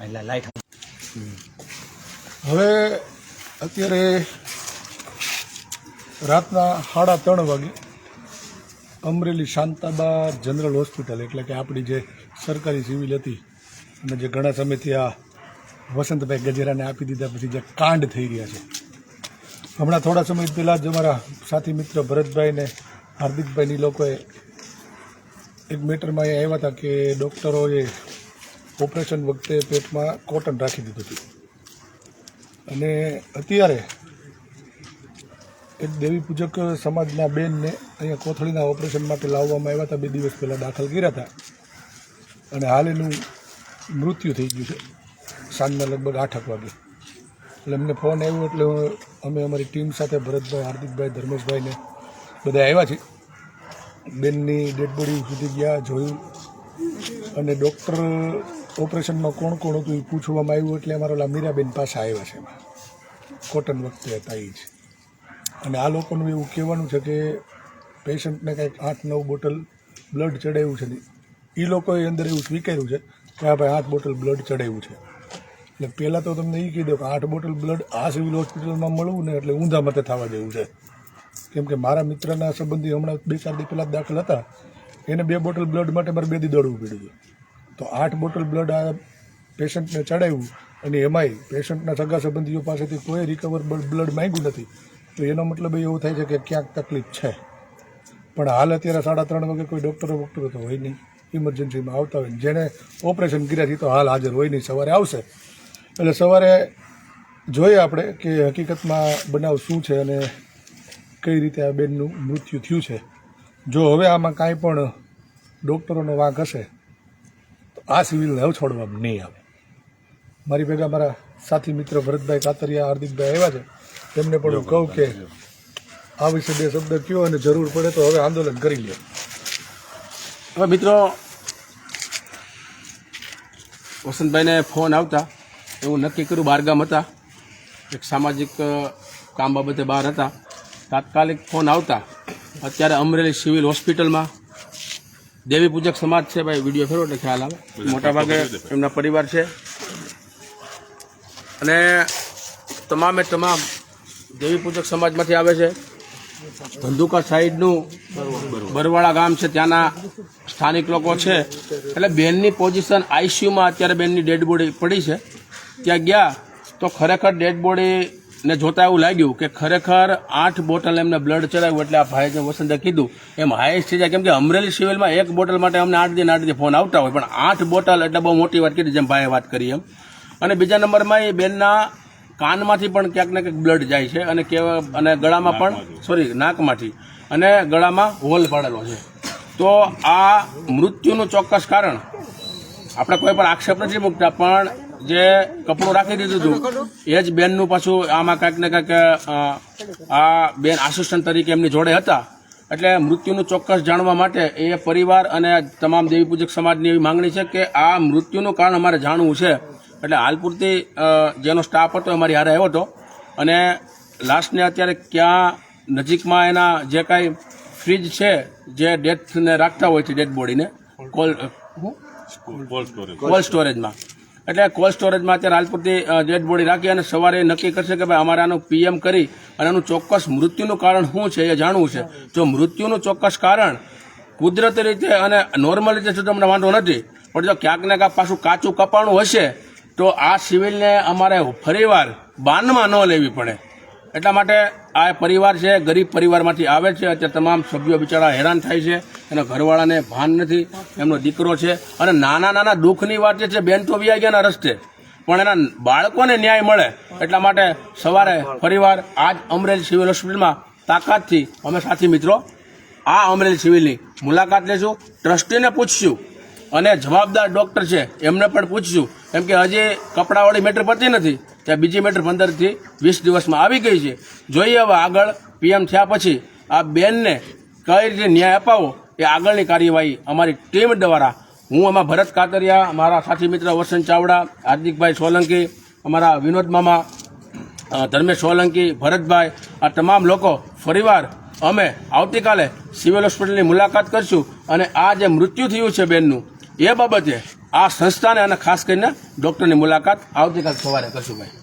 એટલે લાઈટ હવે અત્યારે રાતના 3:30 વાગે અમરેલી શાંતાબા જનરલ હોસ્પિટલ એટલે કે આપણી જે સરકારી સિવિલ હતી અને જે ઘણા સમયથી આ વસંતભાઈ ગજેરાને આપી દીધા પછી જે કાંડ થઈ રહ્યા છે. હમણાં થોડા સમય પહેલાં જ અમારા સાથી મિત્ર ભરતભાઈ ને હાર્દિકભાઈની લોકોએ એક મેટરમાં એ આવ્યા હતા કે ડૉક્ટરોએ ઓપરેશન વખતે પેટમાં કોટન રાખી દીધું હતું અને અત્યારે એક દેવી પૂજક સમાજના બેનને અહીંયા કોથળીના ઓપરેશન માટે લાવવામાં આવ્યા હતા. 2 દિવસ પહેલાં દાખલ કર્યા હતા અને હાલ એનું મૃત્યુ થઈ ગયું છે સાંજના લગભગ 8 વાગે. એટલે એમને ફોન આવ્યો એટલે અમે અમારી ટીમ સાથે ભરતભાઈ, હાર્દિકભાઈ, ધર્મેશભાઈને બધા આવ્યા છીએ. બેનની ડેડ બોડી સુધી ગયા, જોયું અને ડૉક્ટર ઓપરેશનમાં કોણ કોણ હતું એ પૂછવામાં આવ્યું એટલે અમારા મીરાબેન પાસે આવ્યા છે. એમાં કોટન વખતે હતા એ જ. અને આ લોકોનું એવું કહેવાનું છે કે પેશન્ટને કંઈક 8-9 બોટલ બ્લડ ચડાવ્યું છે. એ લોકોએ અંદર એવું સ્વીકાર્યું છે કે આ ભાઈ 8 બોટલ બ્લડ ચડાવ્યું છે. એટલે પહેલાં તો તમને એ કહી દો કે 8 બોટલ બ્લડ આ સિવિલ હોસ્પિટલમાં મળવું ને એટલે ઊંધા મતે થવા જેવું છે. કેમ કે મારા મિત્રના સંબંધી હમણાં 2-4 દી પહેલાં દાખલ હતા, એને 2 બોટલ બ્લડ માટે મારે 2 દી દોડવું પડ્યું હતું. તો 8 બોટલ બ્લડ આ પેશન્ટને ચડાવ્યું અને એમાંય પેશન્ટના સગા સંબંધીઓ પાસેથી કોઈ રિકવર બ્લડ માંગ્યું નથી. તો એનો મતલબ એવું થાય છે કે ક્યાંક તકલીફ છે. પણ હાલ અત્યારે 3:30 વાગે કોઈ ડૉક્ટરો તો હોય નહીં, ઇમરજન્સીમાં આવતા હોય. જેણે ઓપરેશન કર્યા છે તો હાલ હાજર હોય નહીં, સવારે આવશે. એટલે સવારે જોઈએ આપણે કે હકીકતમાં બનાવ શું છે અને કઈ રીતે આ બેનનું મૃત્યુ થયું છે. જો હવે આમાં કાંઈ પણ ડૉક્ટરોનો વાંક હશે તો આ સિવિલને હવે છોડવામાં નહીં આવે. મારી ભેગા મારા સાથી મિત્ર ભરતભાઈ કાતરિયા, હાર્દિકભાઈ આવ્યા છે. તેમને પણ હું કહું કે આ વિશે 2 શબ્દ કહો અને જરૂર પડે તો હવે આંદોલન કરી લે. હવે મિત્રો, વસંતભાઈને ફોન આવતા એવું નક્કી કર્યું, બહારગામ હતા, એક સામાજિક કામ બાબતે બહાર હતા. તાત્કાલિક ફોન આવતા અત્યારે અમરેલી સિવિલ હોસ્પિટલમાં દેવી પૂજક સમાજ છે, ભાઈ વિડીયો ફેરો એટલે ખ્યાલ આવે, મોટાભાગે એમના પરિવાર છે અને તમામે તમામ દેવી પૂજક સમાજમાંથી આવે છે. ધંધુકા સાઈડનું બરવાળા ગામ છે, ત્યાંના સ્થાનિક લોકો છે. એટલે બેનની પોઝિશન આઈસીયુમાં અત્યારે બેનની ડેડ બોડી પડી છે. ત્યાં ગયા તો ખરેખર ડેડ બોડીને જોતા એવું લાગ્યું કે ખરેખર 8 બોટલ એમને બ્લડ ચડાવ્યું. એટલે આ ભાઈ જે વસંતે કીધું એમ હાઈએસ્ટ થઈ જાય. કેમ કે અમરેલી સિવિલમાં 1 બોટલ માટે અમને 8 દી ફોન આવતા હોય, પણ 8 બોટલ એટલે બહુ મોટી વાત કીધી, જેમ ભાઈએ વાત કરી એમ. અને બીજા નંબરમાં એ બેનના કાનમાંથી પણ ક્યાંક ને ક્યાંક બ્લડ જાય છે અને ગળામાં પણ નાકમાંથી અને ગળામાં હોલ પાડેલો છે. તો આ મૃત્યુનું ચોક્કસ કારણ આપણે કોઈ પણ આક્ષેપ નથી મૂકતા, પણ જે કપડું રાખી દીધું હતું એ જ બેનનું પાછું આમાં કાંઈક ને કાંઈક આ બેન આસિસ્ટન્ટ તરીકે એમની જોડે હતા. એટલે મૃત્યુનું ચોક્કસ જાણવા માટે એ પરિવાર અને તમામ દેવી પૂજક સમાજની એવી માંગણી છે કે આ મૃત્યુનું કારણ અમારે જાણવું છે. એટલે હાલ પૂરતી જેનો સ્ટાફ હતો અમારી હારે આવ્યો હતો અને લાસ્ટને અત્યારે ક્યાં નજીકમાં એના જે કાંઈ ફ્રીજ છે જે ડેથને રાખતા હોય છે ડેડ બોડીને કોલ્ડ સ્ટોરેજમાં, એટલે કોલ્ડ સ્ટોરેજમાં અત્યારે હાલ પૂરતી ડેડ બોડી રાખી અને સવારે નક્કી કરશે કે ભાઈ અમારે આનું પીએમ કરી અને આનું ચોક્કસ મૃત્યુનું કારણ શું છે એ જાણવું છે. જો મૃત્યુનું ચોક્કસ કારણ કુદરતી રીતે અને નોર્મલ રીતે તો અમને વાંધો નથી, પણ જો ક્યાંક ને ક્યાંક પાછું કાચું કપાણું હશે તો આ સિવિલને અમારે ફરીવાર બાનમાં ન લેવી પડે. એટલા માટે આ પરિવાર છે, ગરીબ પરિવારમાંથી આવે છે. અત્યારે તમામ સભ્યો બિચારા હેરાન થાય છે, એના ઘરવાળાને ભાન નથી, એમનો દીકરો છે અને નાના દુઃખની વાત છે. બેન તો વ્યા ગયાના રસ્તે, પણ એના બાળકોને ન્યાય મળે એટલા માટે સવારે ફરીવાર આજ અમરેલી સિવિલ હોસ્પિટલમાં તાકાતથી અમે સાથી મિત્રો આ અમરેલી સિવિલની મુલાકાત લેશું, ટ્રસ્ટીને પૂછશું અને જવાબદાર ડૉક્ટર છે એમને પણ પૂછશું. કેમ કે હજી કપડાવાળી મેટર પતી નથી, ત્યાં બીજી મેટર 15 થી 20 દિવસમાં આવી ગઈ છે. જોઈએ હવે આગળ પીએમ થયા પછી આ બેનને કઈ રીતે ન્યાય અપાવો એ આગળની કાર્યવાહી અમારી ટીમ દ્વારા હું એમાં ભરત કાતરિયા, મારા સાથી મિત્ર વસંત ચાવડા, હાર્દિકભાઈ સોલંકી, અમારા વિનોદ મામા, ધર્મેશ સોલંકી, ભરતભાઈ, આ તમામ લોકો ફરીવાર અમે આવતીકાલે સિવિલ હોસ્પિટલની મુલાકાત કરશું અને આ જે મૃત્યુ થયું છે બેનનું એ બાબતે આ સંસ્થાને અને ખાસ કરીને ડૉક્ટરની મુલાકાત આવતીકાલ સવારે કરશું ભાઈ.